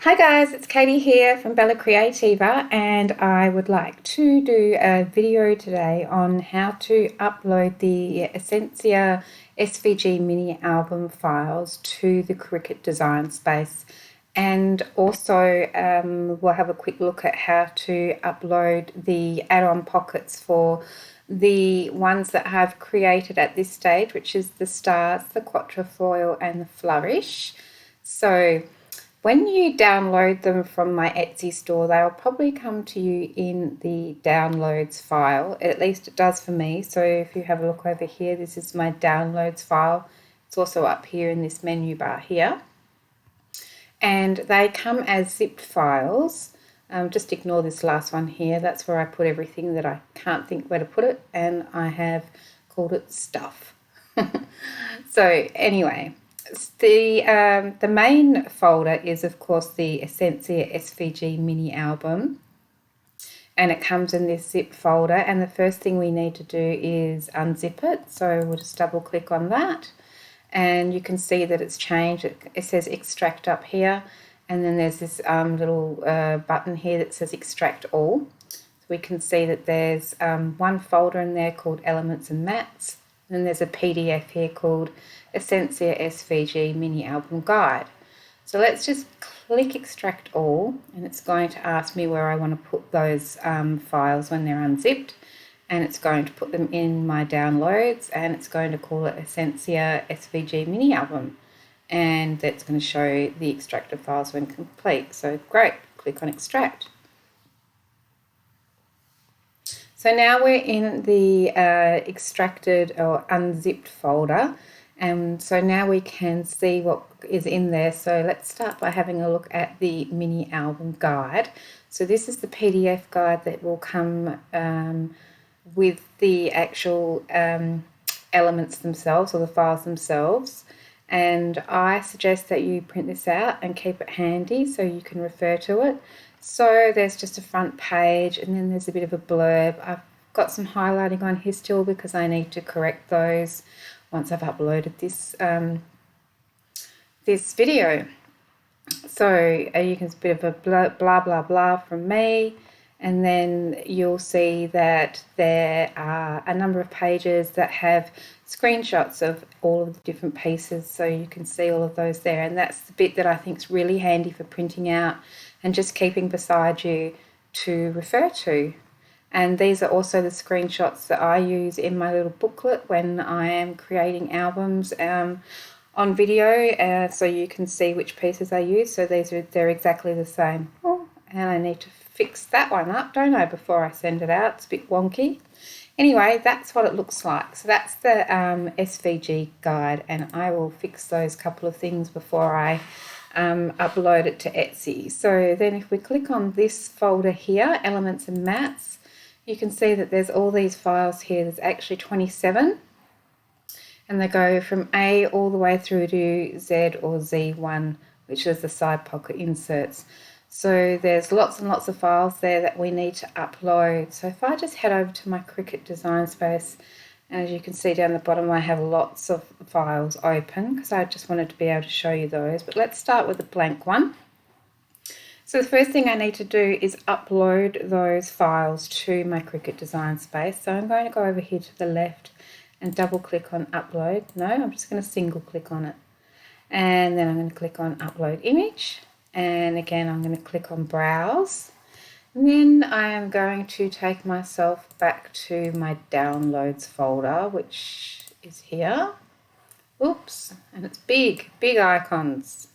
Hi guys, it's Katie here from Creativa, and I would like to do a video today on how to upload the Esencia SVG Mini Album files to the Cricut Design Space, and also we'll have a quick look at how to upload the add-on pockets for the ones that I've created at this stage, which is the stars, the quatrefoil and the flourish. So when you download them from my Etsy store, they'll probably come to you in the downloads file. At least it does for me. So if you have a look over here, this is my downloads file. It's also up here in this menu bar here. And they come as zipped files. Just ignore this last one here. That's where I put everything that I can't think where to put it. And I have called it stuff. So anyway, the main folder is of course the Esencia SVG Mini Album, and it comes in this zip folder, and the first thing we need to do is unzip it. So we'll just double click on that, and you can see that it's changed. It says extract up here, and then there's this little button here that says extract all. So we can see that there's one folder in there called elements and mats, and then there's a PDF here called Esencia SVG Mini Album Guide. So let's just click extract all, and it's going to ask me where I want to put those files when they're unzipped, and it's going to put them in my downloads, and it's going to call it Esencia SVG Mini Album, and that's going to show the extracted files when complete. So great, click on extract. So now we're in the extracted or unzipped folder, and so now we can see what is in there. So let's start by having a look at the mini album guide. So this is the PDF guide that will come with the actual elements themselves, or the files themselves. And I suggest that you print this out and keep it handy so you can refer to it. So there's just a front page, and then there's a bit of a blurb. I've got some highlighting on here still because I need to correct those once I've uploaded this this video. So you can see a bit of a blah blah blah from me, and then you'll see that there are a number of pages that have screenshots of all of the different pieces, so you can see all of those there, and that's the bit that I think is really handy for printing out and just keeping beside you to refer to. And these are also the screenshots that I use in my little booklet when I am creating albums on video, so you can see which pieces I use. So they're exactly the same. Oh, and I need to fix that one up, don't I, before I send it out. It's a bit wonky. Anyway, that's what it looks like. So that's the SVG guide, and I will fix those couple of things before I upload it to Etsy. So then if we click on this folder here, elements and mats, you can see that there's all these files here. There's actually 27, and they go from A all the way through to Z or Z1, which is the side pocket inserts. So there's lots and lots of files there that we need to upload. So if I just head over to my Cricut Design Space, and as you can see down the bottom, I have lots of files open because I just wanted to be able to show you those. But let's start with a blank one. So the first thing I need to do is upload those files to my Cricut Design Space. So I'm going to go over here to the left and double click on upload. No, I'm just going to single click on it. And then I'm going to click on upload image. And again, I'm going to click on browse. And then I am going to take myself back to my downloads folder, which is here. Oops, and it's big icons.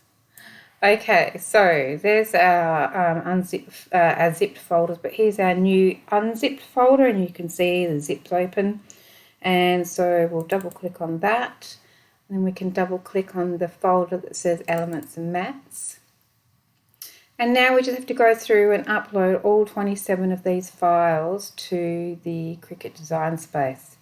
Okay, so there's our zipped folders, but here's our new unzipped folder, and you can see the zips open. And so we'll double click on that, and then we can double click on the folder that says elements and mats. And now we just have to go through and upload all 27 of these files to the Cricut Design Space.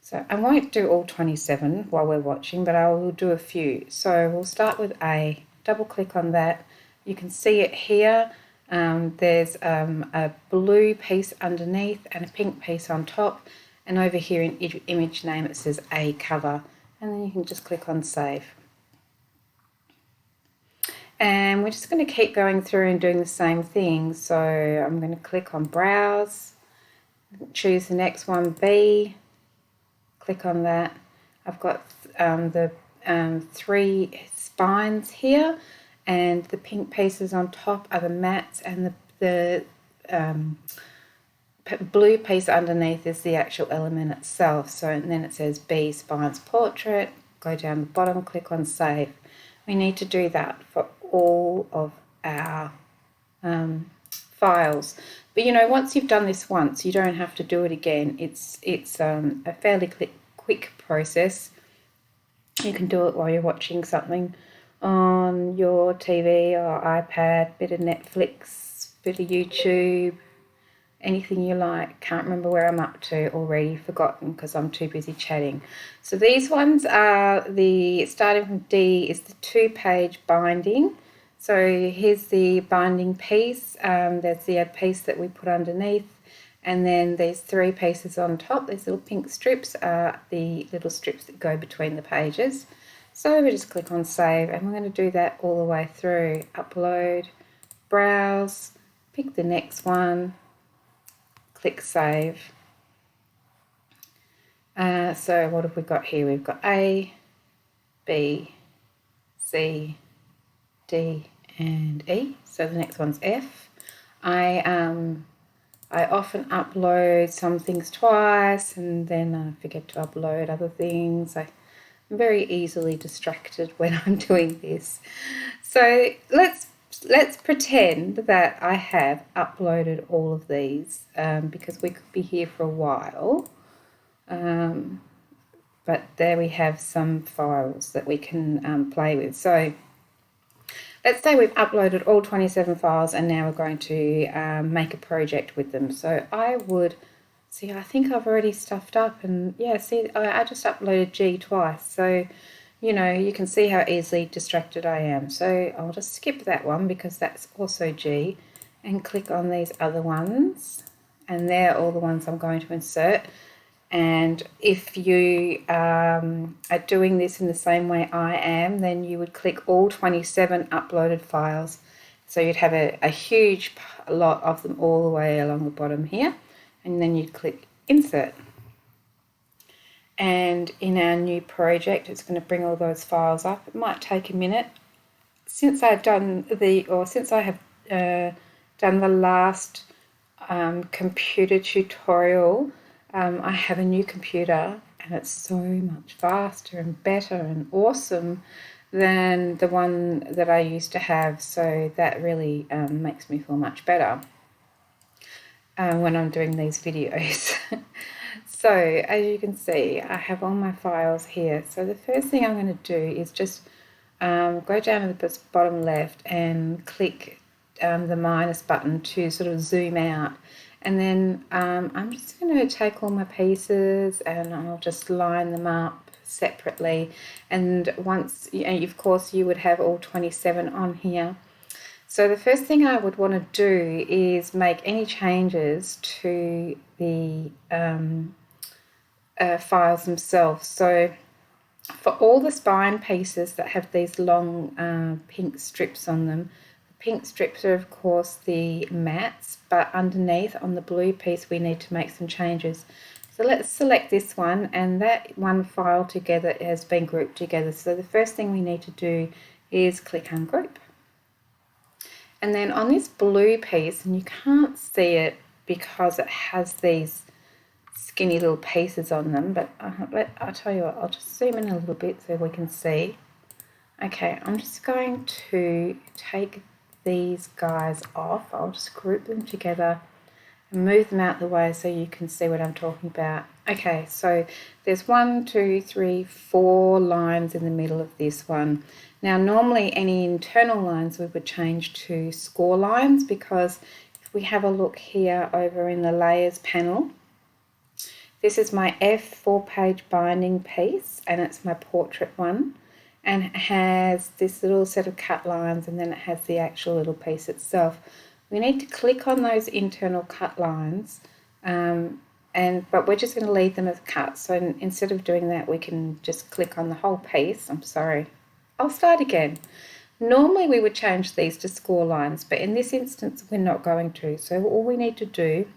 So I won't do all 27 while we're watching, but I will do a few. So we'll start with A. Double click on that. You can see it here. There's a blue piece underneath and a pink piece on top, and over here in image name it says A cover, and then you can just click on save. And we're just going to keep going through and doing the same thing. So I'm going to click on Browse, choose the next one, B, click on that. I've got the 3 spines here, and the pink pieces on top are the mats, and the blue piece underneath is the actual element itself. So and then it says B Spines Portrait. Go down the bottom, click on Save. We need to do that for all of our files. But once you've done this once, you don't have to do it again. It's a fairly quick process. You can do it while you're watching something on your TV or iPad, bit of Netflix, bit of YouTube, anything you like. Can't remember where I'm up to already, forgotten because I'm too busy chatting. So these ones are starting from D is the 2-page binding. So here's the binding piece. There's the piece that we put underneath, and then these 3 pieces on top. These little pink strips are the little strips that go between the pages. So we just click on Save, and we're going to do that all the way through. Upload, browse, pick the next one, click Save. So what have we got here? We've got A, B, C, D, and E. So the next one's F. I often upload some things twice, and then I forget to upload other things. I'm very easily distracted when I'm doing this. So let's pretend that I have uploaded all of these, because we could be here for a while. But there we have some files that we can play with. So let's say we've uploaded all 27 files, and now we're going to make a project with them. So I would, I think I've already stuffed up, and yeah, see, I just uploaded G twice. So, you can see how easily distracted I am. So I'll just skip that one because that's also G, and click on these other ones, and they're all the ones I'm going to insert. And if you are doing this in the same way I am, then you would click all 27 uploaded files. So you'd have a huge lot of them all the way along the bottom here, and then you'd click Insert. And in our new project, it's going to bring all those files up. It might take a minute. Since I have done the last computer tutorial, I have a new computer, and it's so much faster and better and awesome than the one that I used to have. So that really makes me feel much better when I'm doing these videos. So as you can see, I have all my files here. So the first thing I'm going to do is just go down to the bottom left and click the minus button to sort of zoom out. And then I'm just going to take all my pieces, and I'll just line them up separately. And once, of course, you would have all 27 on here. So the first thing I would want to do is make any changes to the files themselves. So for all the spine pieces that have these long pink strips on them, the pink strips are of course the mats, but underneath on the blue piece we need to make some changes. So let's select this one, and that one file together has been grouped together. So the first thing we need to do is click Ungroup. And then on this blue piece, and you can't see it because it has these skinny little pieces on them, but I'll tell you what, I'll just zoom in a little bit so we can see. Okay, I'm just going to take these guys off. I'll just group them together and move them out the way so you can see what I'm talking about. Okay, so there's 1, 2, 3, 4 lines in the middle of this one. Now normally any internal lines we would change to score lines, because if we have a look here over in the layers panel, this is my F 4-page binding piece, and it's my portrait one, and it has this little set of cut lines, and then it has the actual little piece itself. We need to click on those internal cut lines, but we're just going to leave them as cuts. So instead of doing that, we can just click on the whole piece. I'm sorry. I'll start again. Normally we would change these to score lines, but in this instance we're not going to. So all we need to do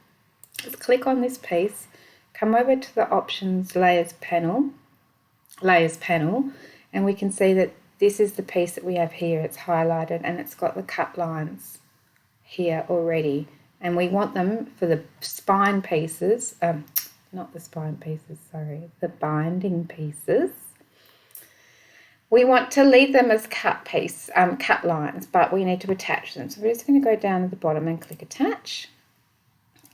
is click on this piece, come over to the options layers panel, and we can see that this is the piece that we have here. It's highlighted and it's got the cut lines here already, and we want them for the spine pieces, not the spine pieces, sorry, the binding pieces. We want to leave them as cut lines, but we need to attach them. So we're just going to go down to the bottom and click attach,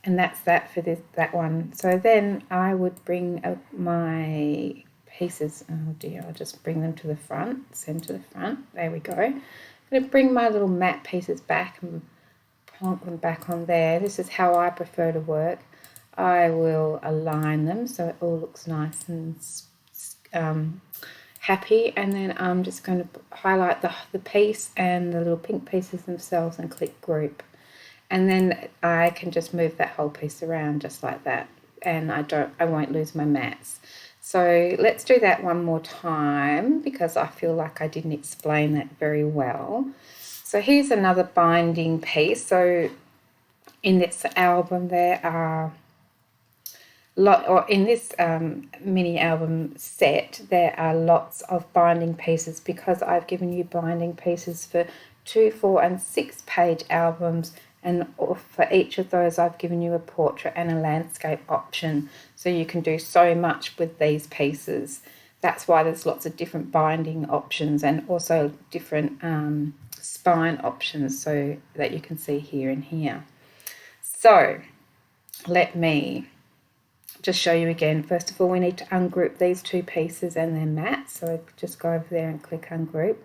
and that's that for that one. So then I would bring my pieces. Oh dear, I'll just bring them to the front, send to the front. There we go. I'm going to bring my little matte pieces back and plonk them back on there. This is how I prefer to work. I will align them so it all looks nice and happy, and then I'm just going to highlight the piece and the little pink pieces themselves and click group, and then I can just move that whole piece around just like that, and I won't lose my mats. So let's do that one more time because I feel like I didn't explain that very well. So here's another binding piece. So in this album there are in this mini album set, there are lots of binding pieces because I've given you binding pieces for 2, 4 and 6 page albums, and for each of those I've given you a portrait and a landscape option, so you can do so much with these pieces. That's why there's lots of different binding options and also different spine options, so that you can see here and here. So let me just show you again. First of all, we need to ungroup these 2 pieces and their mats. So just go over there and click ungroup.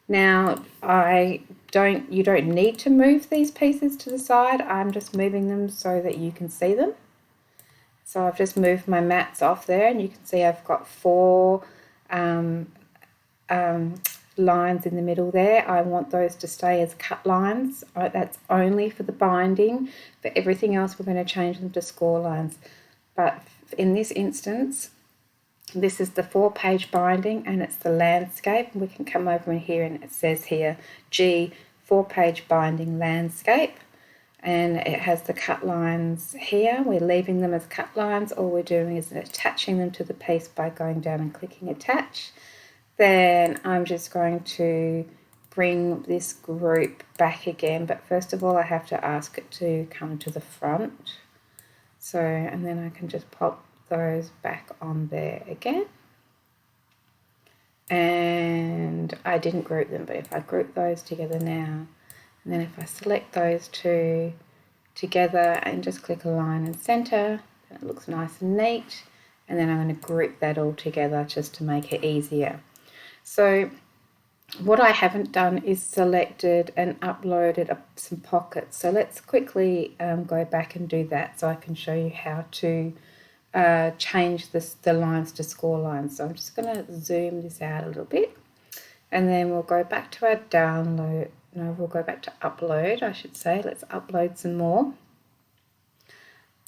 Now you don't need to move these pieces to the side. I'm just moving them so that you can see them. So I've just moved my mats off there, and you can see I've got 4 lines in the middle there. I want those to stay as cut lines. That's only for the binding. For everything else, we're going to change them to score lines. But in this instance, this is the 4-page binding and it's the landscape. We can come over in here and it says here G 4-page binding landscape, and it has the cut lines here. We're leaving them as cut lines. All we're doing is attaching them to the piece by going down and clicking attach. Then I'm just going to bring this group back again, but first of all I have to ask it to come to the front. So, and then I can just pop those back on there again. And I didn't group them, but if I group those together now, and then if I select those 2 together and just click align and center, then it looks nice and neat. And then I'm going to group that all together just to make it easier. So what I haven't done is selected and uploaded some pockets. So let's quickly go back and do that so I can show you how to change the lines to score lines. So I'm just going to zoom this out a little bit, and then we'll go back to our download. No, we'll go back to upload, I should say. Let's upload some more.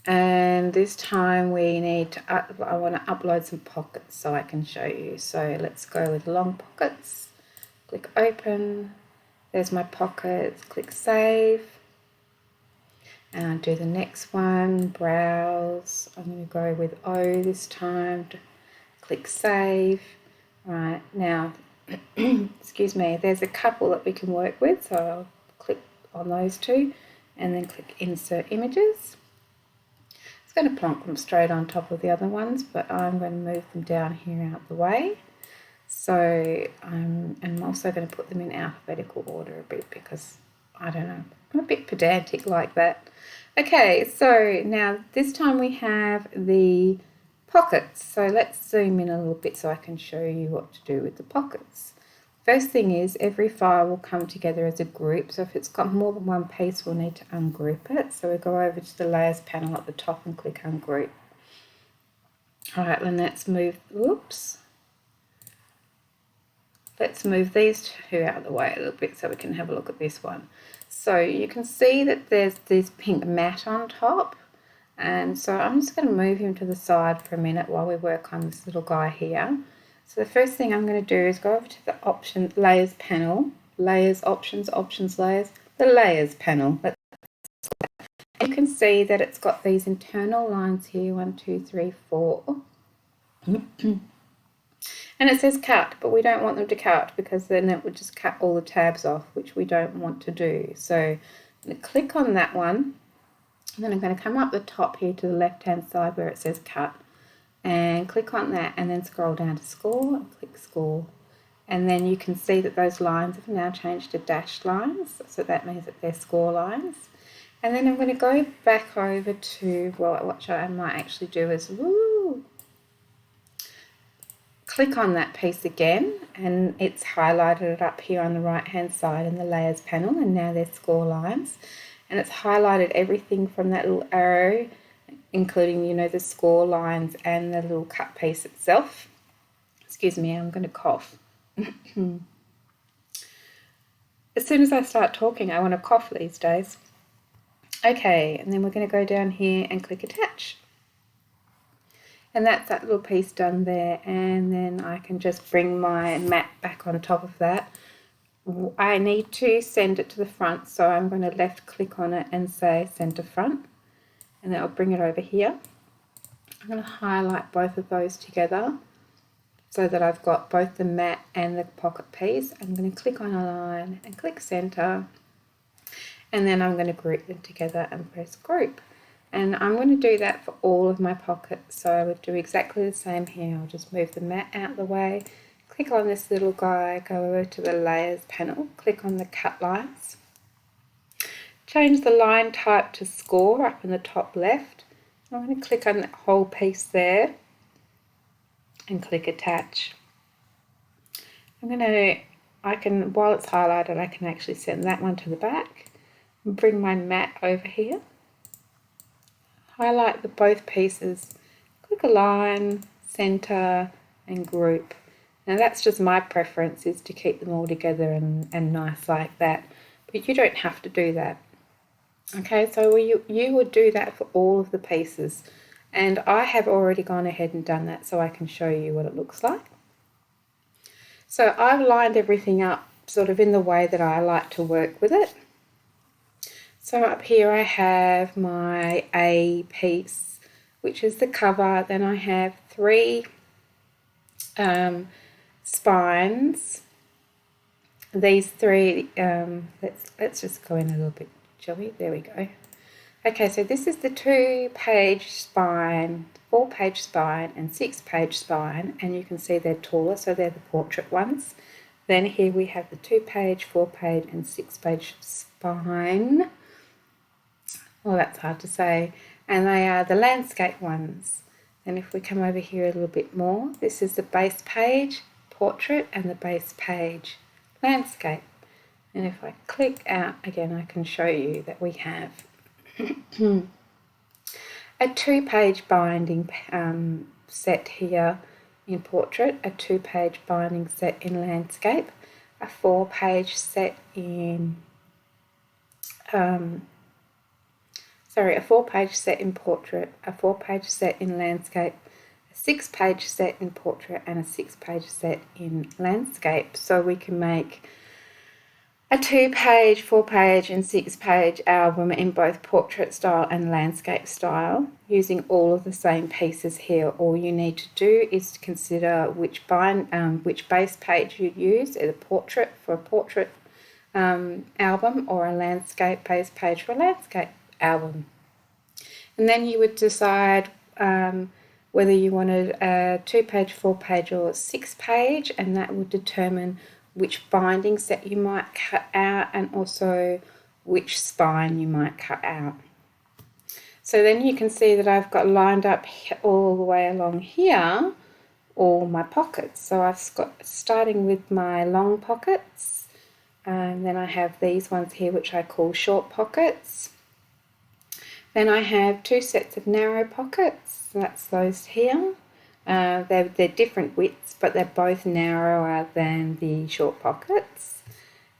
And this time we need to, I want to upload some pockets so I can show you. So let's go with long pockets. Click open, there's my pockets, click save, and I'll do the next one, browse. I'm going to go with O this time, click save. Right, now, excuse me, there's a couple that we can work with, so I'll click on those 2 and then click insert images. It's going to plonk them straight on top of the other ones, but I'm going to move them down here out the way. So I'm also going to put them in alphabetical order a bit because, I don't know, I'm a bit pedantic like that. Okay, so now this time we have the pockets. So let's zoom in a little bit so I can show you what to do with the pockets. First thing is every file will come together as a group. So if it's got more than one piece, we'll need to ungroup it. So we go over to the layers panel at the top and click ungroup. All right, then let's move, let's move these 2 out of the way a little bit so we can have a look at this one. So you can see that there's this pink mat on top, and so I'm just going to move him to the side for a minute while we work on this little guy here. So the first thing I'm going to do is go over to the option layers panel layers, options, layers, the layers panel. You can see that it's got these internal lines here, 1, 2, 3, 4. And it says cut, but we don't want them to cut because then it would just cut all the tabs off, which we don't want to do. So I'm going to click on that one, and then I'm going to come up the top here to the left-hand side where it says cut, and click on that, and then scroll down to score, and click score. And then you can see that those lines have now changed to dashed lines, so that means that they're score lines. And then I'm going to go back over to, well, what I might actually do is, click on that piece again, and it's highlighted it up here on the right hand side in the layers panel, and now they're score lines, and it's highlighted everything from that little arrow, including, you know, the score lines and the little cut piece itself. Excuse me, I'm going to cough. As soon as I start talking, I want to cough these days. Okay, and then we're going to go down here and click attach. And that's that little piece done there, and then I can just bring my mat back on top of that. I need to send it to the front, so I'm going to left click on it and say center front, and then I'll bring it over here. I'm going to highlight both of those together so that I've got both the mat and the pocket piece. I'm going to click on align and click center, and then I'm going to group them together and press group. And I'm going to do that for all of my pockets, so I would do exactly the same here. I'll just move the mat out of the way, click on this little guy, go over to the layers panel, click on the cut lines, change the line type to score up in the top left. I'm going to click on that whole piece there and click attach. While it's highlighted, I can actually send that one to the back and bring my mat over here. Highlight both pieces, click align, center, and group. Now that's just my preference, is to keep them all together and nice like that, but you don't have to do that. Okay, so you would do that for all of the pieces, and I have already gone ahead and done that so I can show you what it looks like. So I've lined everything up sort of in the way that I like to work with it. So up here I have my A piece, which is the cover. Then I have 3 spines. These 3, let's just go in a little bit, shall we? There we go. Okay, so this is the 2-page spine, 4-page spine, and 6-page spine, and you can see they're taller, so they're the portrait ones. Then here we have the 2-page, 4-page, and 6-page spine. Well, that's hard to say. And they are the landscape ones. And if we come over here a little bit more, this is the base page, portrait, and the base page, landscape. And if I click out again, I can show you that we have a 2-page binding set here in portrait, a 2-page binding set in landscape, a 4-page set in a 4-page set in portrait, a 4-page set in landscape, a 6-page set in portrait, and a 6-page set in landscape. So we can make a 2-page, 4-page, and 6-page album in both portrait style and landscape style using all of the same pieces here. All you need to do is to consider which base page you use, either portrait for a portrait album or a landscape base page for a landscape album. And then you would decide whether you wanted a 2-page, 4-page, or 6-page, and that would determine which binding set you might cut out and also which spine you might cut out. So then you can see that I've got lined up all the way along here all my pockets. So I've got, starting with my long pockets, and then I have these ones here which I call short pockets. Then I have 2 sets of narrow pockets, that's those here. They're different widths, but they're both narrower than the short pockets.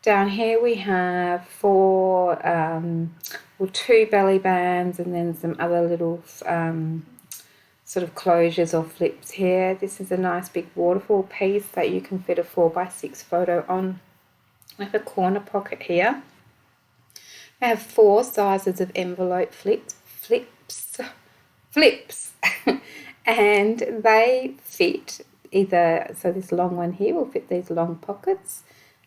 Down here we have 2 belly bands, and then some other little sort of closures or flips here. This is a nice big waterfall piece that you can fit a 4x6 photo on I have a corner pocket here. I have 4 sizes of envelope flips, and they fit either, so this long one here will fit these long pockets,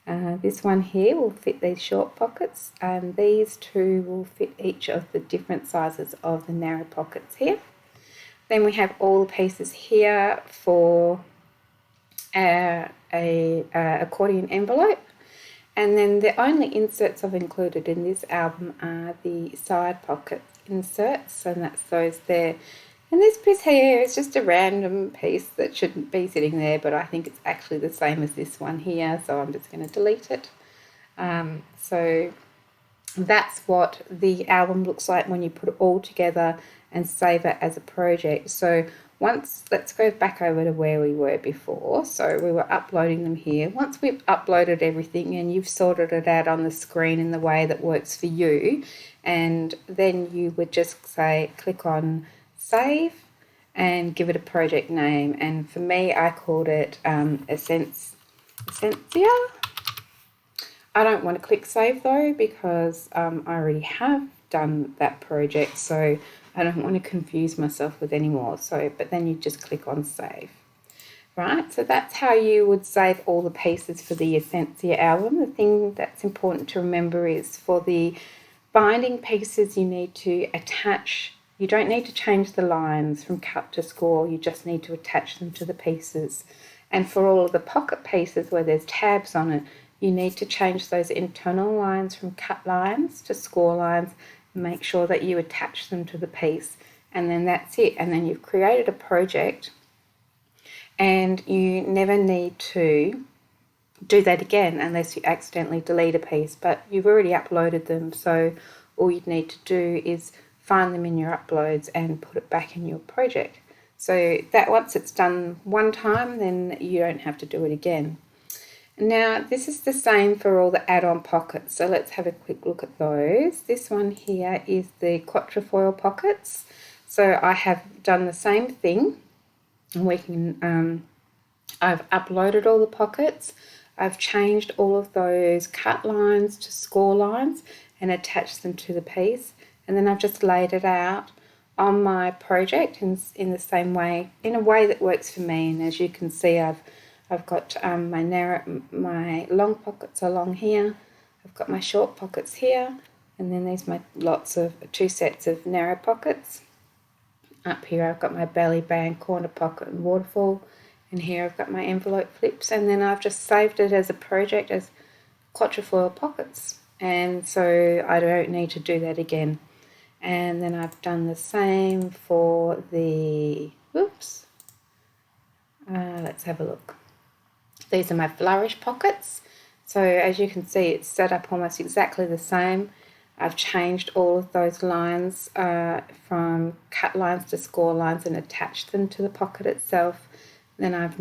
this one here will fit these short pockets, and these 2 will fit each of the different sizes of the narrow pockets here. Then we have all the pieces here for a accordion envelope. And then the only inserts I've included in this album are the side pocket inserts, so that's those there. And this piece here is just a random piece that shouldn't be sitting there, but I think it's actually the same as this one here, so I'm just going to delete it. So that's what the album looks like when you put it all together and save it as a project. So let's go back over to where we were before. So we were uploading them here. Once we've uploaded everything and you've sorted it out on the screen in the way that works for you, and then you would just click on save and give it a project name. And for me, I called it Esencia. I don't want to click save though, because I already have done that project, so I don't want to confuse myself with any more. But then you just click on save. Right, so that's how you would save all the pieces for the Esencia album. The thing that's important to remember is for the binding pieces you need to attach, you don't need to change the lines from cut to score, you just need to attach them to the pieces. And for all of the pocket pieces where there's tabs on it, you need to change those internal lines from cut lines to score lines. Make sure that you attach them to the piece, and then that's it. And then you've created a project, and you never need to do that again unless you accidentally delete a piece, but you've already uploaded them, so all you'd need to do is find them in your uploads and put it back in your project. So that once it's done one time, then you don't have to do it again. Now this is the same for all the add-on pockets, so let's have a quick look at those. This one here is the Quatrefoil Pockets. So I have done the same thing. I've uploaded all the pockets, I've changed all of those cut lines to score lines and attached them to the piece, and then I've just laid it out on my project in the same way, in a way that works for me. And as you can see, I've got my long pockets along here, I've got my short pockets here, and then there's my 2 sets of narrow pockets. Up here I've got my belly band, corner pocket and waterfall, and here I've got my envelope flips, and then I've just saved it as a project as Quatrefoil Pockets, and so I don't need to do that again. And then I've done the same for the, let's have a look. These are my flourish pockets. So as you can see, it's set up almost exactly the same. I've changed all of those lines from cut lines to score lines and attached them to the pocket itself. Then I've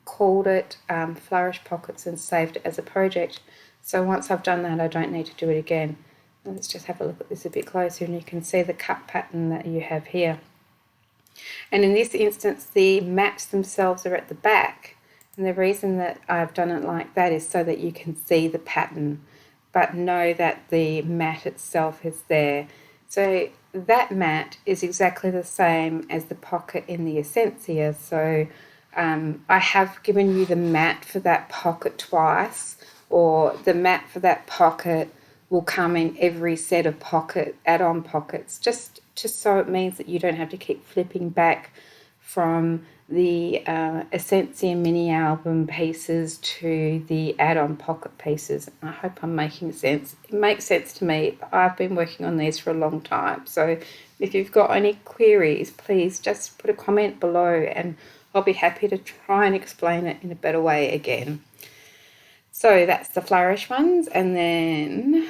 called it flourish pockets and saved it as a project. So once I've done that, I don't need to do it again. Let's just have a look at this a bit closer, and you can see the cut pattern that you have here. And in this instance, the mats themselves are at the back. And the reason that I've done it like that is so that you can see the pattern, but know that the mat itself is there. So that mat is exactly the same as the pocket in the Esencia. So I have given you the mat for that pocket twice, or the mat for that pocket will come in every set of add-on pockets, just so it means that you don't have to keep flipping back from the Esencia Mini Album pieces to the add-on pocket pieces. I hope I'm making sense. It makes sense to me. I've been working on these for a long time, so if you've got any queries, please just put a comment below and I'll be happy to try and explain it in a better way again. So that's the flourish ones, and then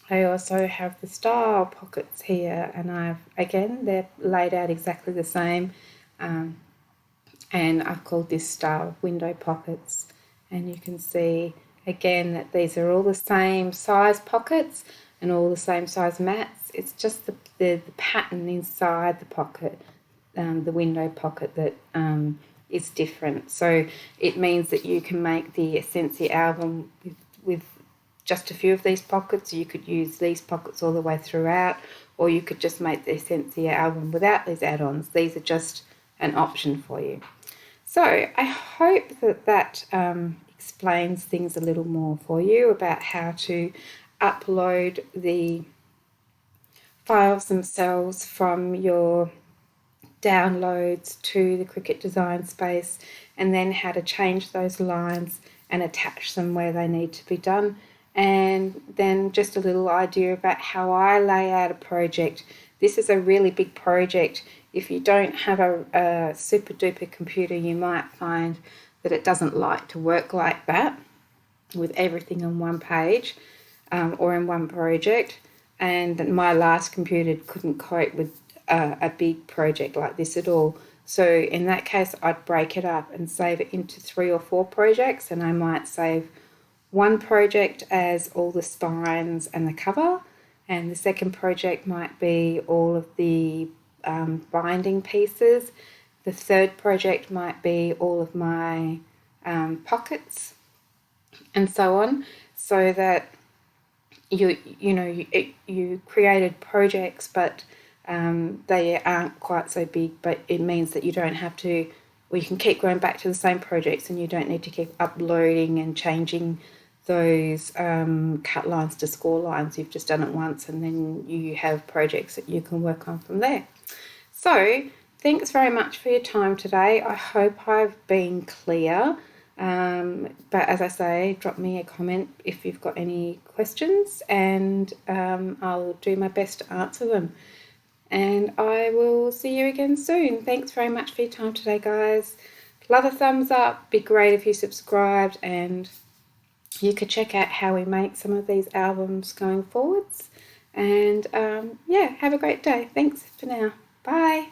I also have the style pockets here, and they're laid out exactly the same, and I've called this style window pockets, and you can see again that these are all the same size pockets and all the same size mats. It's just the pattern inside the pocket, the window pocket, that is different. So it means that you can make the Esencia album with just a few of these pockets. You could use these pockets all the way throughout, or you could just make the Esencia album without these add-ons. These are just an option for you. So I hope that explains things a little more for you about how to upload the files themselves from your downloads to the Cricut Design Space, and then how to change those lines and attach them where they need to be done. And then just a little idea about how I lay out a project. This is a really big project. If you don't have a super duper computer, you might find that it doesn't like to work like that with everything on one page or in one project. And my last computer couldn't cope with a big project like this at all. So in that case, I'd break it up and save it into 3 or 4 projects, and I might save one project as all the spines and the cover, and the second project might be all of the binding pieces. The third project might be all of my pockets, and so on, so that you created projects, but they aren't quite so big, but it means that you don't have to, or you can keep going back to the same projects, and you don't need to keep uploading and changing those cut lines to score lines. You've just done it once, and then you have projects that you can work on from there. So thanks very much for your time today. I hope I've been clear. But as I say, drop me a comment if you've got any questions, and I'll do my best to answer them. And I will see you again soon. Thanks very much for your time today, guys. Love a thumbs up. Be great if you subscribed, and you could check out how we make some of these albums going forwards. And yeah, have a great day. Thanks for now. Bye.